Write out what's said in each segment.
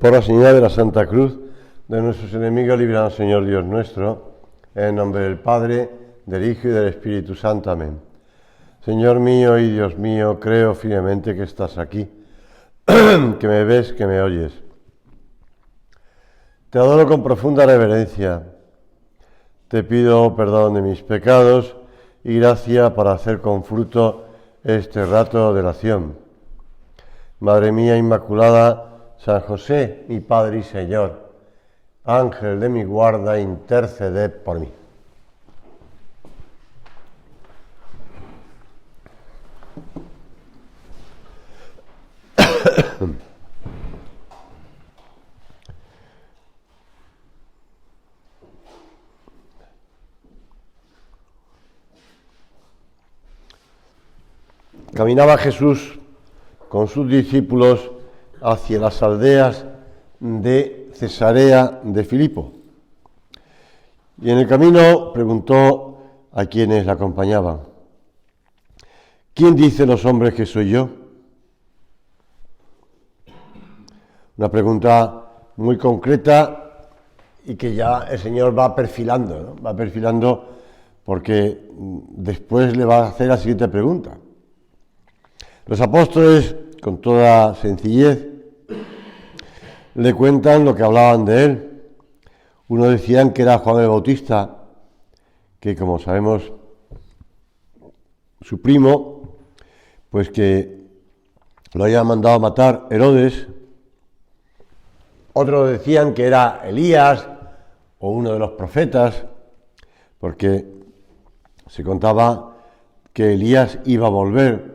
Por la señal de la Santa Cruz de nuestros enemigos, líbranos, Señor Dios nuestro, en el nombre del Padre, del Hijo y del Espíritu Santo. Amén. Señor mío y Dios mío, creo firmemente que estás aquí, que me ves, que me oyes. Te adoro con profunda reverencia. Te pido perdón de mis pecados y gracia para hacer con fruto este rato de oración. Madre mía Inmaculada, San José, mi Padre y Señor, Ángel de mi guarda, interceded por mí. Caminaba Jesús con sus discípulos hacia las aldeas de Cesarea de Filipo. Y en el camino preguntó a quienes la acompañaban: ¿quién dicen los hombres que soy yo? Una pregunta muy concreta y que ya el Señor va perfilando, ¿no? Va perfilando porque después le va a hacer la siguiente pregunta. Los apóstoles, con toda sencillez, le cuentan lo que hablaban de él. Unos decían que era Juan el Bautista, que como sabemos, su primo, pues que lo había mandado a matar Herodes. Otros decían que era Elías o uno de los profetas, porque se contaba que Elías iba a volver.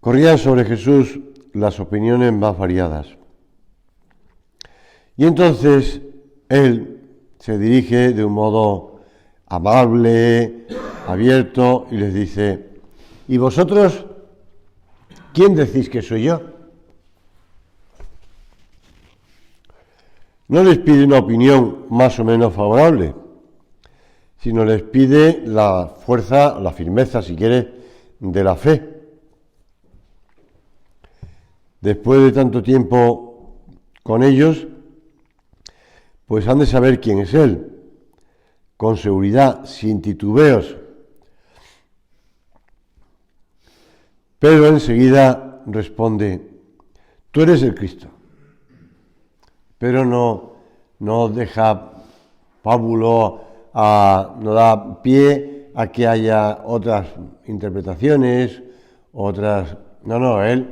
Corrían sobre Jesús las opiniones más variadas. Y entonces él se dirige de un modo amable, abierto, y les dice: ¿y vosotros quién decís que soy yo? No les pide una opinión más o menos favorable, sino les pide la fuerza, la firmeza, si quieres, de la fe. Después de tanto tiempo con ellos, pues han de saber quién es Él, con seguridad, sin titubeos. Pedro enseguida responde: tú eres el Cristo. Pero no deja pábulo, no da pie a que haya otras interpretaciones, otras... No, él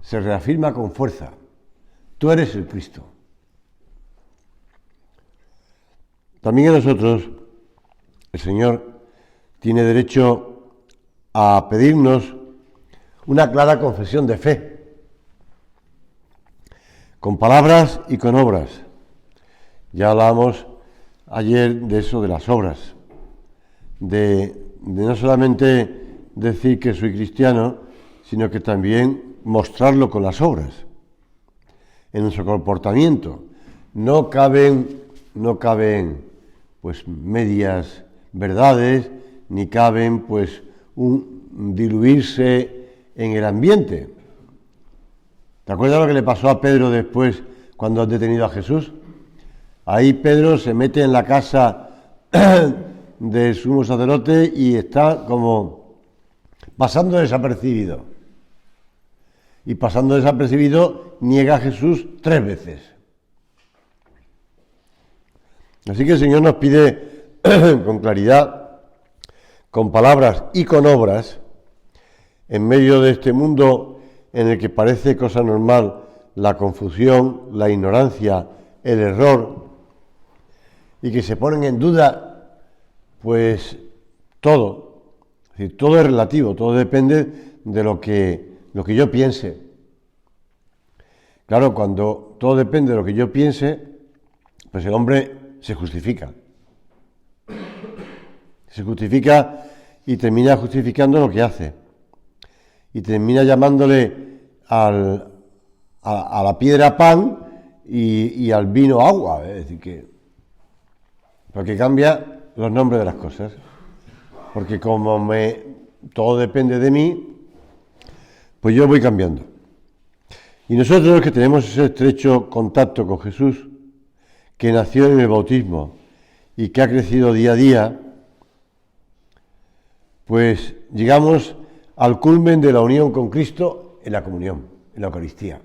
se reafirma con fuerza: tú eres el Cristo. También a nosotros el Señor tiene derecho a pedirnos una clara confesión de fe, con palabras y con obras. Ya hablábamos ayer de eso, de las obras, de no solamente decir que soy cristiano, sino que también mostrarlo con las obras, en nuestro comportamiento. No caben pues medias verdades, ni caben pues un diluirse en el ambiente. ¿Te acuerdas lo que le pasó a Pedro después cuando han detenido a Jesús? Ahí Pedro se mete en la casa del sumo sacerdote y está como pasando desapercibido. Y pasando desapercibido niega a Jesús 3 veces. Así que el Señor nos pide con claridad, con palabras y con obras, en medio de este mundo en el que parece cosa normal la confusión, la ignorancia, el error, y que se ponen en duda, pues todo. Es decir, todo es relativo, todo depende de lo que yo piense. Claro, cuando todo depende de lo que yo piense, pues el hombre se justifica. Se justifica y termina justificando lo que hace. Y termina llamándole a la piedra pan y al vino agua. Es decir, porque cambia los nombres de las cosas. Porque como todo depende de mí, pues yo voy cambiando. Y nosotros que tenemos ese estrecho contacto con Jesús, que nació en el bautismo y que ha crecido día a día, pues llegamos al culmen de la unión con Cristo en la comunión, en la Eucaristía.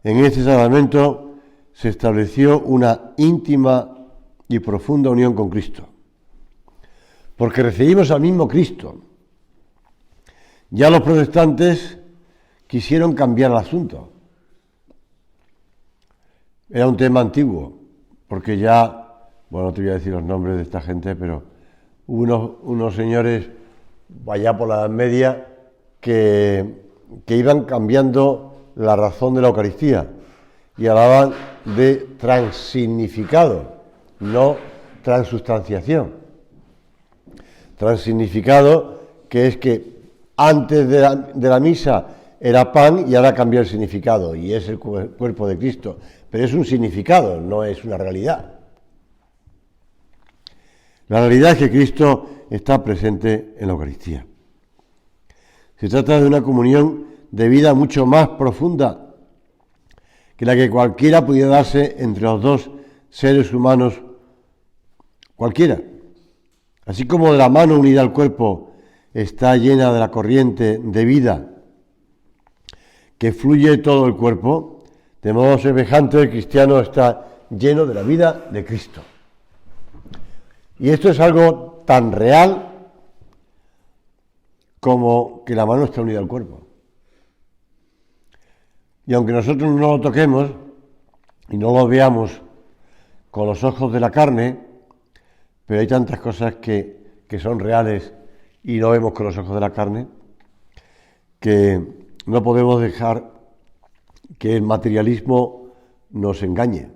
En este sacramento se estableció una íntima y profunda unión con Cristo, porque recibimos al mismo Cristo. Ya los protestantes quisieron cambiar el asunto. Era un tema antiguo, porque ya, bueno, no te voy a decir los nombres de esta gente, pero hubo unos señores allá por la Edad Media que iban cambiando la razón de la Eucaristía y hablaban de transignificado, no transustanciación. Transignificado, que es que antes de la misa era pan y ahora cambió el significado y es el cuerpo de Cristo, pero es un significado, no es una realidad. La realidad es que Cristo está presente en la Eucaristía. Se trata de una comunión de vida mucho más profunda que la que cualquiera pudiera darse entre los dos seres humanos, cualquiera. Así como de la mano unida al cuerpo está llena de la corriente de vida que fluye todo el cuerpo, de modo semejante el cristiano está lleno de la vida de Cristo. Y esto es algo tan real como que la mano está unida al cuerpo. Y aunque nosotros no lo toquemos y no lo veamos con los ojos de la carne, pero hay tantas cosas que son reales y no vemos con los ojos de la carne, que no podemos dejar que el materialismo nos engañe.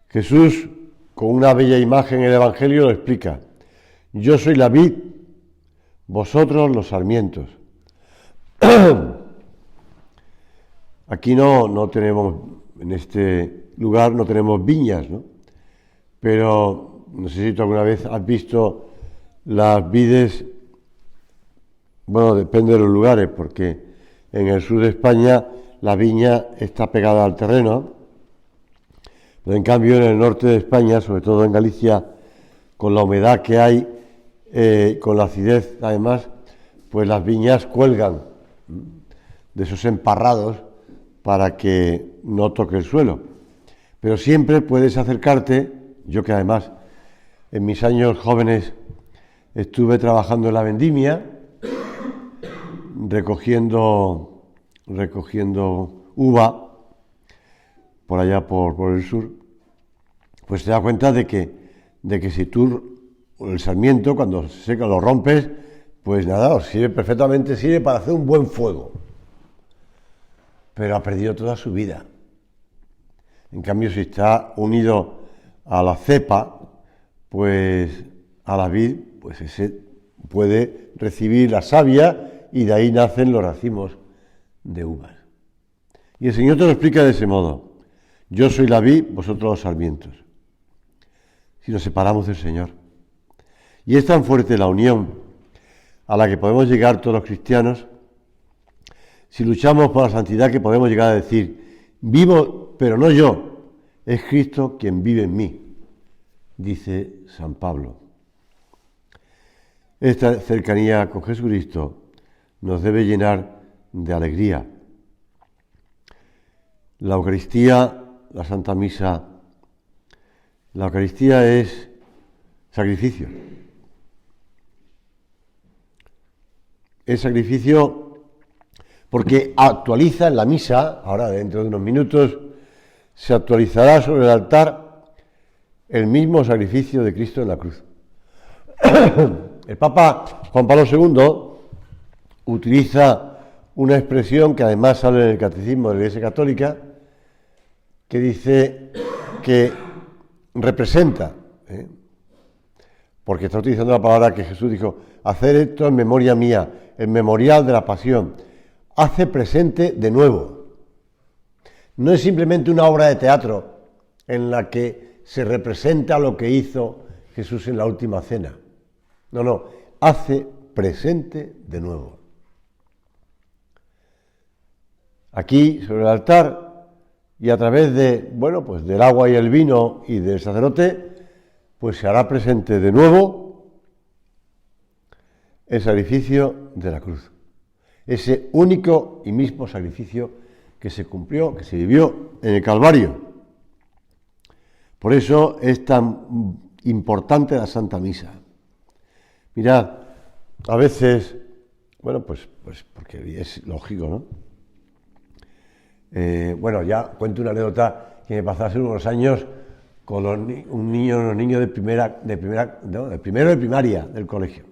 Jesús, con una bella imagen en el Evangelio, lo explica. Yo soy la vid, vosotros los sarmientos. Aquí no tenemos, en este lugar no tenemos viñas, ¿no? Pero no sé si tú alguna vez has visto las vides, bueno, depende de los lugares, porque en el sur de España la viña está pegada al terreno, pero en cambio en el norte de España, sobre todo en Galicia, con la humedad que hay, con la acidez además, pues las viñas cuelgan de esos emparrados para que no toque el suelo. Pero siempre puedes acercarte, yo que además en mis años jóvenes estuve trabajando en la vendimia, recogiendo uva por allá por el sur, pues te das cuenta de que si tú el sarmiento cuando se seca lo rompes, pues nada, sirve para hacer un buen fuego, pero ha perdido toda su vida. En cambio, si está unido a la cepa, pues a la vid, pues ese puede recibir la savia y de ahí nacen los racimos de uvas. Y el Señor te lo explica de ese modo. Yo soy la vid, vosotros los sarmientos. Si nos separamos del Señor. Y es tan fuerte la unión a la que podemos llegar todos los cristianos, si luchamos por la santidad, que podemos llegar a decir, vivo, pero no yo, es Cristo quien vive en mí, dice San Pablo. Esta cercanía con Jesucristo nos debe llenar de alegría. La Eucaristía, la Santa Misa, la Eucaristía es sacrificio. Es sacrificio porque actualiza en la misa, ahora dentro de unos minutos, se actualizará sobre el altar el mismo sacrificio de Cristo en la cruz. El Papa Juan Pablo II utiliza una expresión que además sale en el Catecismo de la Iglesia Católica, que dice que representa, porque está utilizando la palabra que Jesús dijo, hacer esto en memoria mía, el memorial de la pasión, hace presente de nuevo. No es simplemente una obra de teatro en la que se representa lo que hizo Jesús en la última cena. No, hace presente de nuevo. aquí sobre el altar y a través de, bueno, pues del agua y el vino y del sacerdote, pues se hará presente de nuevo el sacrificio de la cruz. Ese único y mismo sacrificio que se cumplió, que se vivió en el Calvario. Por eso es tan importante la Santa Misa. Mirad, a veces, bueno, pues porque es lógico, ¿no? Bueno, ya cuento una anécdota que me pasó hace unos años con unos niños de primero de primaria del colegio.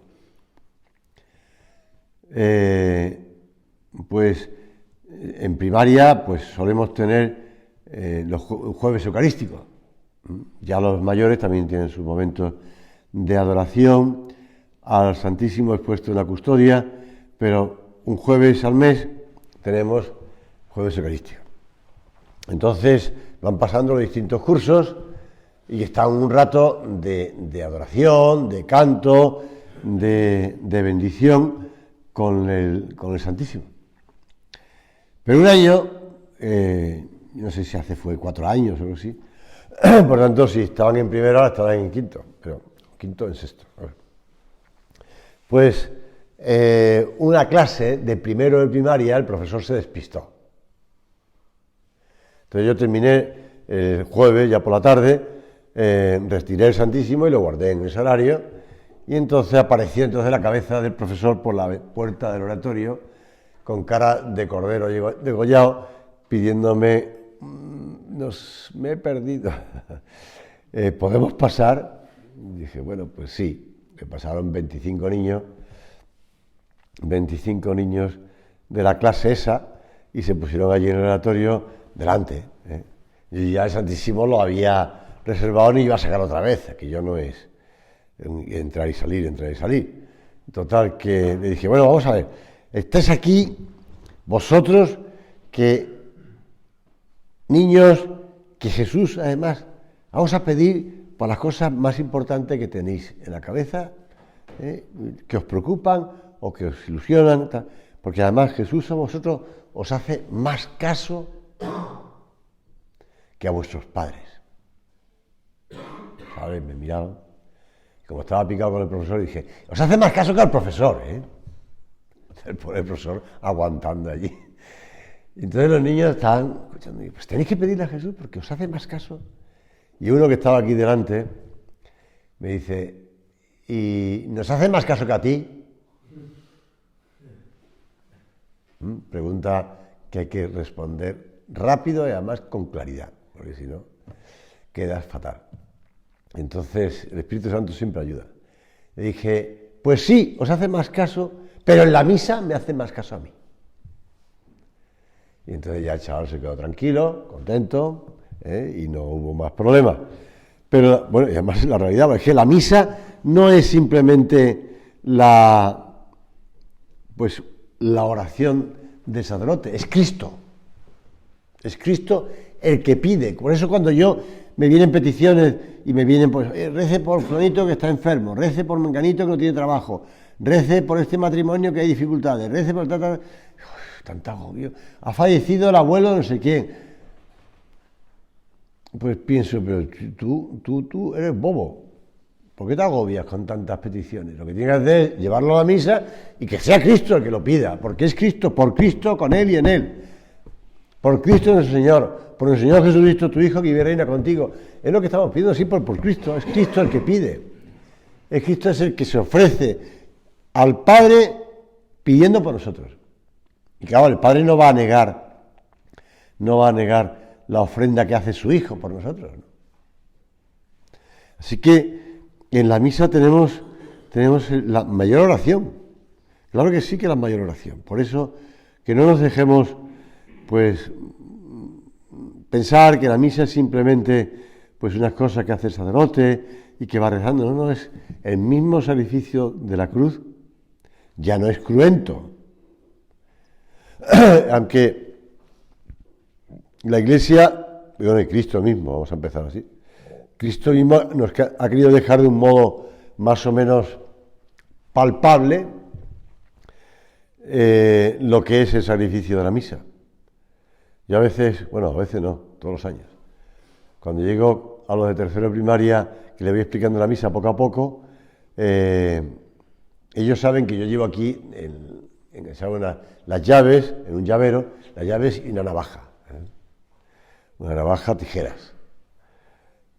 Pues en primaria pues solemos tener los jueves eucarísticos. Ya los mayores también tienen sus momentos de adoración al Santísimo expuesto en la custodia, pero un jueves al mes tenemos jueves eucarístico. Entonces van pasando los distintos cursos y están un rato de adoración, de canto, de bendición con el Santísimo. Pero un año, no sé si fue 4 años o algo así, por tanto, si estaban en primero, ahora estaban en quinto, pero quinto en sexto. Pues una clase de primero de primaria, el profesor se despistó. Entonces yo terminé el jueves, ya por la tarde, retiré el Santísimo y lo guardé en el salario, y entonces apareció la cabeza del profesor por la puerta del oratorio, con cara de cordero degollado, pidiéndome, me he perdido, ¿podemos pasar? Y dije, bueno, pues sí, me pasaron 25 niños de la clase esa, y se pusieron allí en el oratorio delante. Y ya el Santísimo lo había reservado, ni iba a sacar otra vez, aquello no es entrar y salir. Total, que le dije, bueno, vamos a ver, estáis aquí vosotros niños que Jesús, además, vamos a pedir por las cosas más importantes que tenéis en la cabeza, que os preocupan o que os ilusionan, porque además Jesús a vosotros os hace más caso que a vuestros padres. ¿Sabes? Me miraron. Y como estaba picado con el profesor, dije, os hace más caso que al profesor, El profesor aguantando allí. Y entonces los niños estaban escuchando, pues tenéis que pedirle a Jesús porque os hace más caso. Y uno que estaba aquí delante me dice, ¿y nos hace más caso que a ti? Pregunta que hay que responder rápido y además con claridad, porque si no, quedas fatal. Entonces, el Espíritu Santo siempre ayuda. Le dije, pues sí, os hace más caso, pero en la misa me hace más caso a mí. Y entonces ya el chaval se quedó tranquilo, contento, y no hubo más problemas. Pero, bueno, y además la realidad es que la misa no es simplemente la oración del sacerdote, es Cristo. Es Cristo el que pide. Por eso cuando me vienen peticiones y me vienen, pues, rece por fulanito que está enfermo, rece por menganito que no tiene trabajo, rece por este matrimonio que hay dificultades, rece por tanta agobio. Ha fallecido el abuelo de no sé quién. Pues pienso, pero tú eres bobo. ¿Por qué te agobias con tantas peticiones? Lo que tienes que hacer es llevarlo a la misa y que sea Cristo el que lo pida, porque es Cristo, por Cristo, con Él y en Él. Por Cristo nuestro Señor, por el Señor Jesucristo, tu Hijo, que vive y reina contigo. Es lo que estamos pidiendo, sí, por Cristo. Es Cristo el que pide. Es Cristo es el que se ofrece al Padre pidiendo por nosotros. Y claro, el Padre no va a negar la ofrenda que hace su Hijo por nosotros, ¿no? Así que en la misa tenemos la mayor oración. Claro que sí que la mayor oración. Por eso que no nos dejemos pues pensar que la misa es simplemente pues unas cosas que hace el sacerdote y que va rezando. No, es el mismo sacrificio de la cruz. Ya no es cruento. Aunque la Iglesia, y Cristo mismo, vamos a empezar así, Cristo mismo nos ha querido dejar de un modo más o menos palpable lo que es el sacrificio de la misa. Yo a veces no, todos los años. Cuando llego a los de tercero de primaria, que le voy explicando la misa poco a poco, ellos saben que yo llevo aquí las llaves, en un llavero, las llaves y una navaja. Una navaja, tijeras.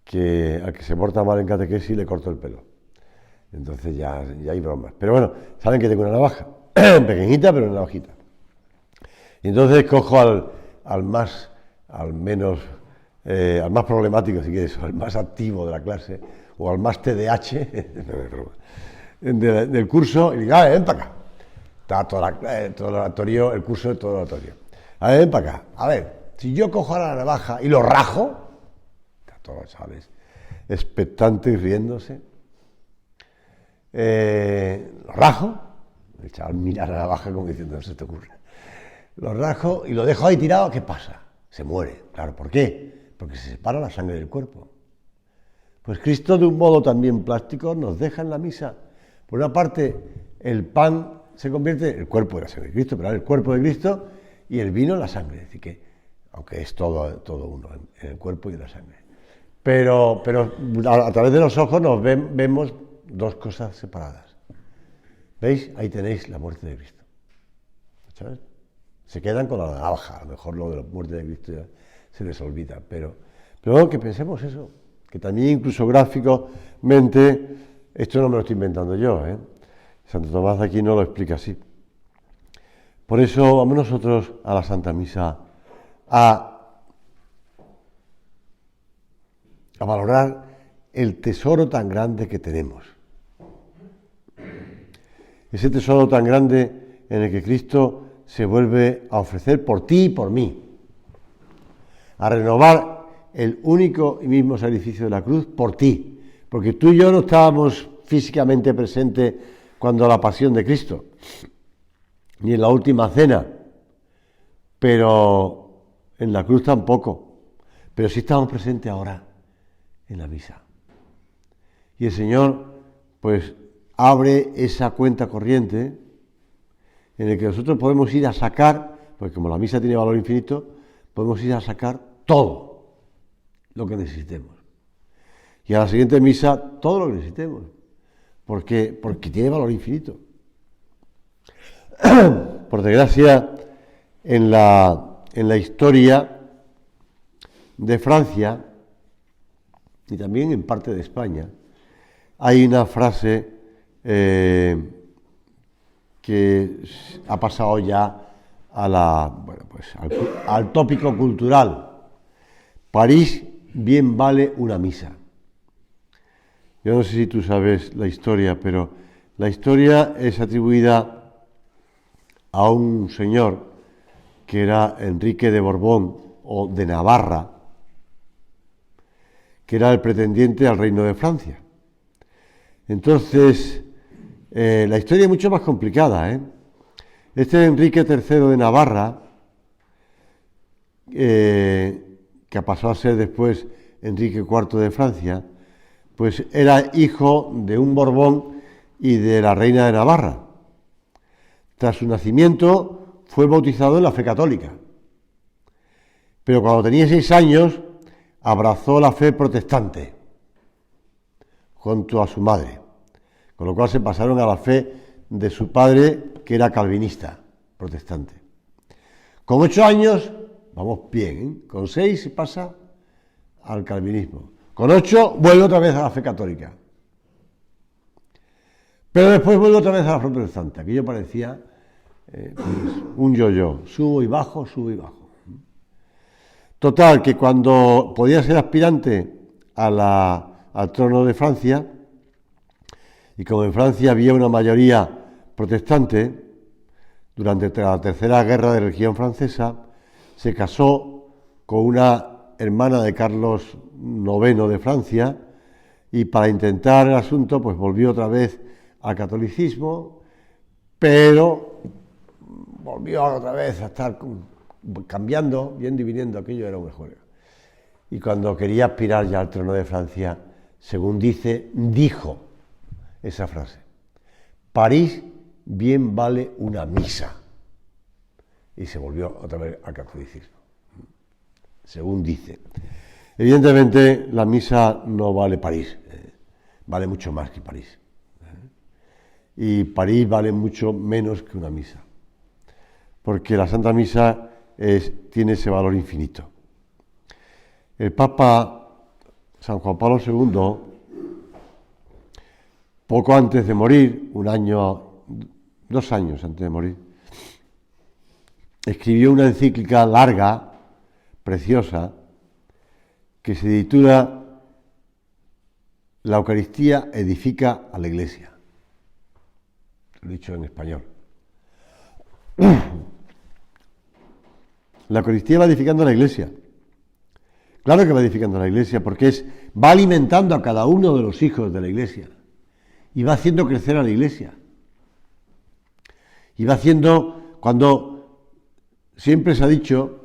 Que al que se porta mal en catequesis le corto el pelo. Entonces ya hay bromas. Pero bueno, saben que tengo una navaja, pequeñita, pero una navajita. Y entonces cojo al más problemático, si quieres, al más activo de la clase, o al más TDAH, del curso, y digo, ven para acá. Está todo el oratorio, el curso de todo el oratorio. Ven para acá. A ver, si yo cojo la navaja y lo rajo, está todos los chavales expectantes riéndose, lo rajo, el chaval mira la navaja como diciendo, no se te ocurre. Lo rajo y lo dejo ahí tirado, ¿qué pasa? Se muere. Claro, ¿por qué? Porque se separa la sangre del cuerpo. Pues Cristo, de un modo también plástico, nos deja en la misa. Por una parte, el pan se convierte en el cuerpo de la sangre de Cristo, pero ahora el cuerpo de Cristo y el vino en la sangre. Es decir, que, aunque es todo uno, en el cuerpo y en la sangre. Pero a través de los ojos vemos dos cosas separadas. ¿Veis? Ahí tenéis la muerte de Cristo. ¿Sabes? Se quedan con la navaja, a lo mejor lo de la muerte de Cristo ya se les olvida, pero bueno, que pensemos eso, que también incluso gráficamente, esto no me lo estoy inventando yo, Santo Tomás de Aquino lo explica así. Por eso vamos nosotros a la Santa Misa a valorar el tesoro tan grande que tenemos. Ese tesoro tan grande en el que Cristo se vuelve a ofrecer por ti y por mí, a renovar el único y mismo sacrificio de la cruz por ti, porque tú y yo no estábamos físicamente presentes cuando la pasión de Cristo, ni en la última cena, pero en la cruz tampoco, pero sí estamos presentes ahora en la misa. Y el Señor, pues, abre esa cuenta corriente en el que nosotros podemos ir a sacar, porque como la misa tiene valor infinito, podemos ir a sacar todo lo que necesitemos. Y a la siguiente misa, todo lo que necesitemos, porque tiene valor infinito. Por desgracia, en la historia de Francia, y también en parte de España, hay una frase que ha pasado ya al tópico cultural. París bien vale una misa. Yo no sé si tú sabes la historia, pero la historia es atribuida a un señor que era Enrique de Borbón o de Navarra, que era el pretendiente al reino de Francia. Entonces, la historia es mucho más complicada, Este Enrique III de Navarra, que pasó a ser después Enrique IV de Francia, pues era hijo de un Borbón y de la reina de Navarra. Tras su nacimiento fue bautizado en la fe católica, pero cuando tenía 6 años abrazó la fe protestante junto a su madre, con lo cual se pasaron a la fe de su padre, que era calvinista, protestante. Con 8 años, vamos bien, con 6 se pasa al calvinismo. Con 8 vuelve otra vez a la fe católica. Pero después vuelve otra vez a la fe protestante. Aquello parecía un yo-yo, subo y bajo, subo y bajo. Total, que cuando podía ser aspirante al trono de Francia, y como en Francia había una mayoría protestante, durante la Tercera Guerra de Religión Francesa, se casó con una hermana de Carlos IX de Francia, y para intentar el asunto, pues volvió otra vez al catolicismo, pero volvió otra vez a estar cambiando, yendo y viniendo, aquello era un juego. Y cuando quería aspirar ya al trono de Francia, según dijo esa frase: París bien vale una misa. Y se volvió otra vez al catolicismo. según dice. Evidentemente, la misa no vale París, vale mucho más que París. Y París vale mucho menos que una misa, porque la Santa Misa tiene ese valor infinito. El Papa San Juan Pablo II, poco antes de morir, 2 años antes de morir, escribió una encíclica larga, preciosa, que se titula La Eucaristía edifica a la Iglesia. Lo he dicho en español. La Eucaristía va edificando a la Iglesia. Claro que va edificando a la Iglesia, porque va alimentando a cada uno de los hijos de la Iglesia y va haciendo crecer a la Iglesia. Y va haciendo, cuando siempre se ha dicho,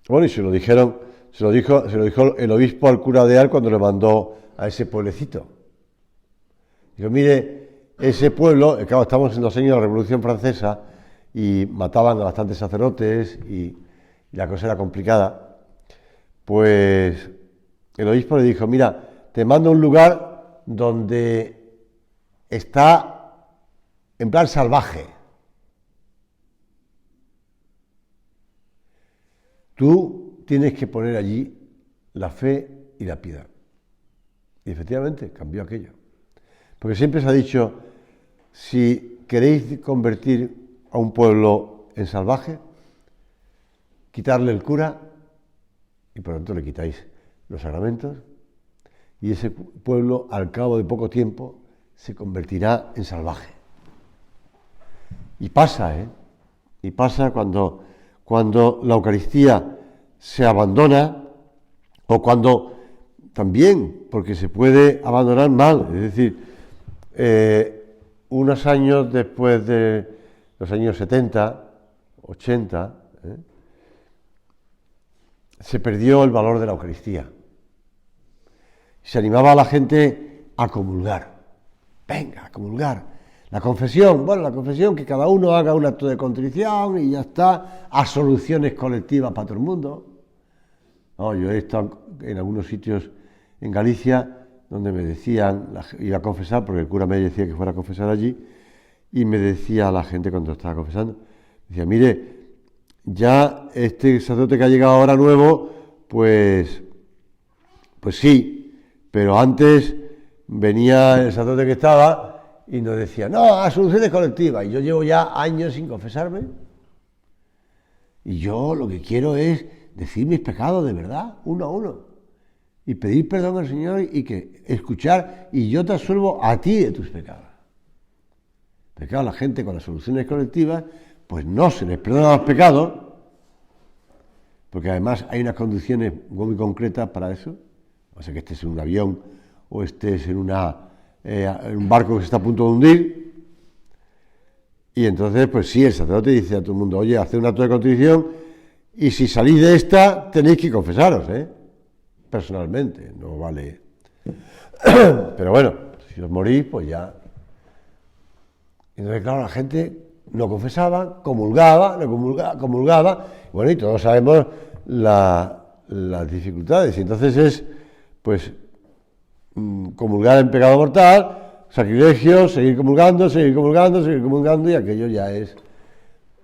bueno, y se lo dijo el obispo al cura de Ars cuando le mandó a ese pueblecito. Dijo, mire, ese pueblo, claro, estamos en los años de la Revolución Francesa y mataban a bastantes sacerdotes y la cosa era complicada. Pues el obispo le dijo, mira, te mando a un lugar donde está en plan salvaje. Tú tienes que poner allí la fe y la piedad. Y efectivamente cambió aquello. Porque siempre se ha dicho, si queréis convertir a un pueblo en salvaje, quitarle el cura y por lo tanto le quitáis los sacramentos y ese pueblo al cabo de poco tiempo se convertirá en salvaje. Y pasa, Y pasa cuando la Eucaristía se abandona o cuando también, porque se puede abandonar mal, es decir, unos años después de los años 70, 80, se perdió el valor de la Eucaristía. Se animaba a la gente a comulgar. Venga, a comulgar. La confesión, que cada uno haga un acto de contrición y ya está, a soluciones colectivas para todo el mundo. No, yo he estado en algunos sitios en Galicia donde me decían, iba a confesar, porque el cura me decía que fuera a confesar allí, y me decía a la gente cuando estaba confesando, decía, mire, ya este sacerdote que ha llegado ahora nuevo, pues sí, pero antes venía el sacerdote que estaba y nos decía, no, a soluciones colectivas, y yo llevo ya años sin confesarme, y yo lo que quiero es decir mis pecados de verdad, uno a uno, y pedir perdón al Señor y que escuchar, y yo te absuelvo a ti de tus pecados. Pero claro, la gente con las soluciones colectivas, pues no se les perdona los pecados, porque además hay unas condiciones muy concretas para eso, o sea que estés en un avión o estés en un barco que se está a punto de hundir, y entonces pues sí, el sacerdote dice a todo el mundo, oye, haced un acto de contrición y si salís de esta tenéis que confesaros, personalmente, no vale. Pero bueno, si os morís, pues ya. Entonces claro, la gente no confesaba, comulgaba, bueno, y todos sabemos las dificultades, y entonces es, pues, comulgar en pecado mortal, sacrilegio, seguir comulgando, y aquello ya es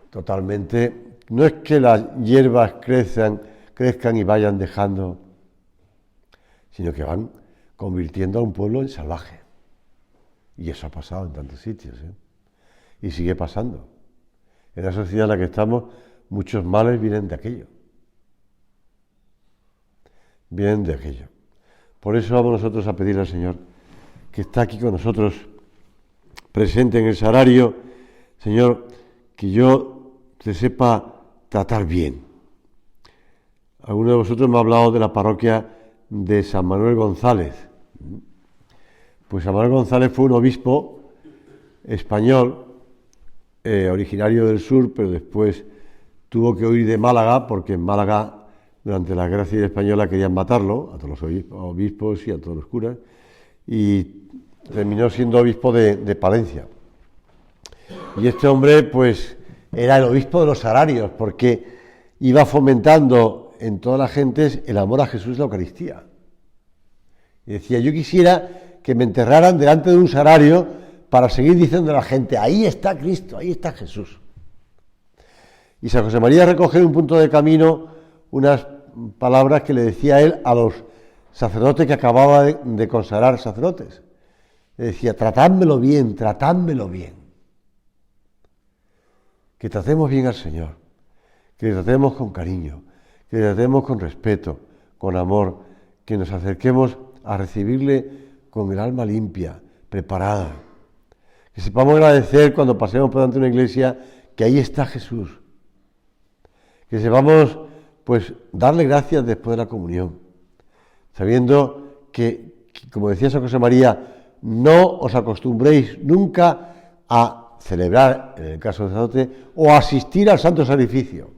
totalmente, no es que las hierbas crezcan y vayan dejando, sino que van convirtiendo a un pueblo en salvaje. Y eso ha pasado en tantos sitios, y sigue pasando. En la sociedad en la que estamos, muchos males vienen de aquello. Por eso vamos nosotros a pedirle al Señor, que está aquí con nosotros, presente en el sagrario, Señor, que yo te sepa tratar bien. Alguno de vosotros me ha hablado de la parroquia de San Manuel González. Pues San Manuel González fue un obispo español, originario del sur, pero después tuvo que huir de Málaga, porque en Málaga, durante la Guerra Civil Española, querían matarlo, a todos los obispos y a todos los curas, y terminó siendo obispo de Palencia. Y este hombre, pues, era el obispo de los sagrarios, porque iba fomentando en toda la gente es el amor a Jesús, la Eucaristía. Y decía, yo quisiera que me enterraran delante de un sagrario para seguir diciendo a la gente, ahí está Cristo, ahí está Jesús. Y San José María recoge en un punto de camino unas palabras que le decía él a los sacerdotes que acababa de consagrar sacerdotes. Le decía, tratádmelo bien, tratádmelo bien. Que tratemos bien al Señor, que le tratemos con cariño, que le tratemos con respeto, con amor, que nos acerquemos a recibirle con el alma limpia, preparada. Que sepamos agradecer cuando pasemos por delante de una iglesia que ahí está Jesús. Que sepamos, pues, darle gracias después de la comunión, sabiendo que, como decía San José María, no os acostumbréis nunca a celebrar, en el caso del sacerdote, o a asistir al santo sacrificio.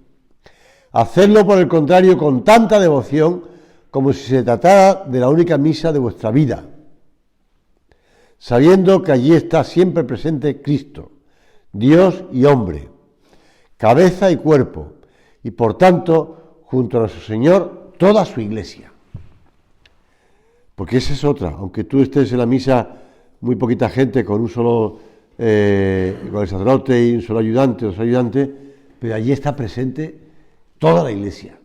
Hacedlo, por el contrario, con tanta devoción como si se tratara de la única misa de vuestra vida, sabiendo que allí está siempre presente Cristo, Dios y hombre, cabeza y cuerpo, y por tanto, junto a nuestro Señor, toda su iglesia. Porque esa es otra, aunque tú estés en la misa muy poquita gente, con un solo, con el sacerdote y un solo ayudante, dos ayudantes, pero allí está presente toda la iglesia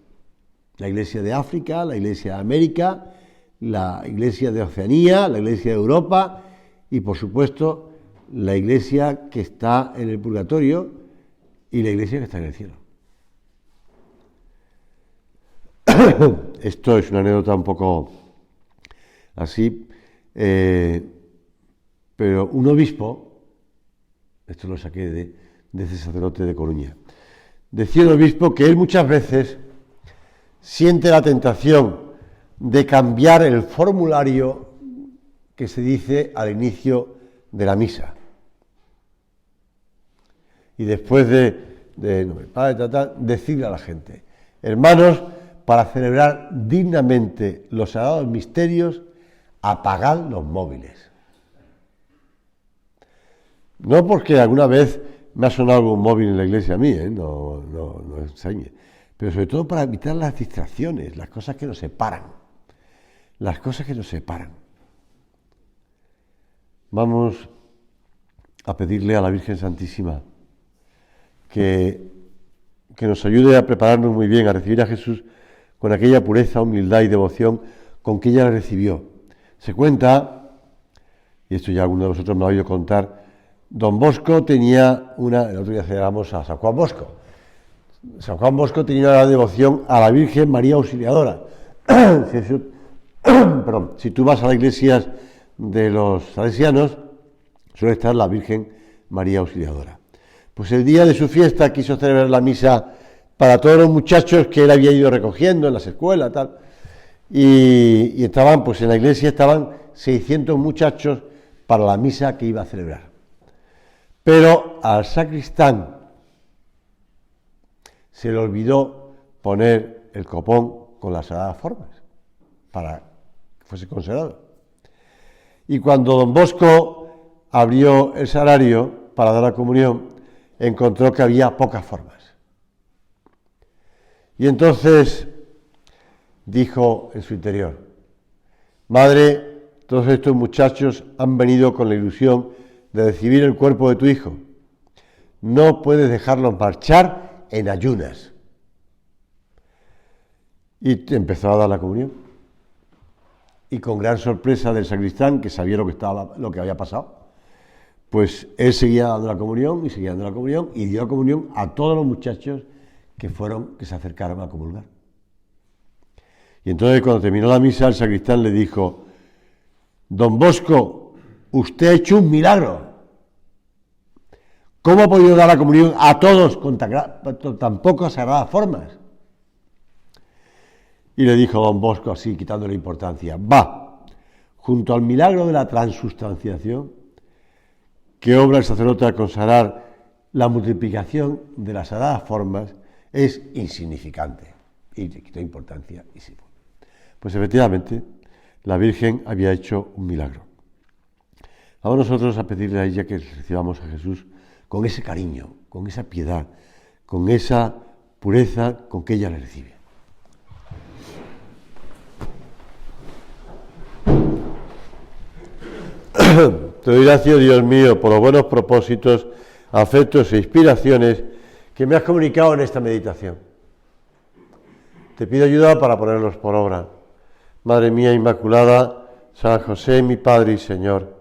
de África, la iglesia de América, la iglesia de Oceanía, la iglesia de Europa y, por supuesto, la iglesia que está en el purgatorio y la iglesia que está en el cielo. Esto es una anécdota un poco así, pero un obispo, esto lo saqué de ese sacerdote de Coruña, decía el obispo que él muchas veces siente la tentación de cambiar el formulario que se dice al inicio de la misa. Y después decirle a la gente, hermanos, para celebrar dignamente los sagrados misterios, apagad los móviles. No porque alguna vez me ha sonado algún móvil en la iglesia a mí, no enseñe, pero sobre todo para evitar las distracciones, las cosas que nos separan. Vamos a pedirle a la Virgen Santísima que nos ayude a prepararnos muy bien, a recibir a Jesús con aquella pureza, humildad y devoción con que ella la recibió. Se cuenta, y esto ya alguno de vosotros me ha oído contar, Don Bosco tenía el otro día celebramos a San Juan Bosco. San Juan Bosco tenía una devoción a la Virgen María Auxiliadora. Si tú vas a las iglesias de los salesianos, suele estar la Virgen María Auxiliadora. Pues el día de su fiesta quiso celebrar la misa para todos los muchachos que él había ido recogiendo en las escuelas, tal. Y estaban, pues en la iglesia estaban 600 muchachos para la misa que iba a celebrar. Pero al sacristán se le olvidó poner el copón con las sagradas formas para que fuese consagrado. Y cuando don Bosco abrió el sagrario para dar la comunión, encontró que había pocas formas. Y entonces dijo en su interior, Madre, todos estos muchachos han venido con la ilusión de recibir el cuerpo de tu hijo. No puedes dejarlos marchar en ayunas. Y empezó a dar la comunión. Y con gran sorpresa del sacristán, que sabía lo que había pasado, pues él seguía dando la comunión y seguía dando la comunión y dio la comunión a todos los muchachos que se acercaron a comulgar. Y entonces cuando terminó la misa, el sacristán le dijo, Don Bosco, usted ha hecho un milagro. ¿Cómo ha podido dar la comunión a todos con tan pocas sagradas formas? Y le dijo don Bosco así, quitándole importancia, junto al milagro de la transustanciación, que obra el sacerdote al consagrar la multiplicación de las sagradas formas, es insignificante. Y le quitó importancia y sí. Pues efectivamente, la Virgen había hecho un milagro. Vamos nosotros a pedirle a ella que recibamos a Jesús con ese cariño, con esa piedad, con esa pureza con que ella le recibe. Te doy gracias, Dios mío, por los buenos propósitos, afectos e inspiraciones que me has comunicado en esta meditación. Te pido ayuda para ponerlos por obra. Madre mía Inmaculada, San José, mi Padre y Señor,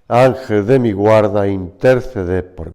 Ángel de mi guarda, interceded por mí.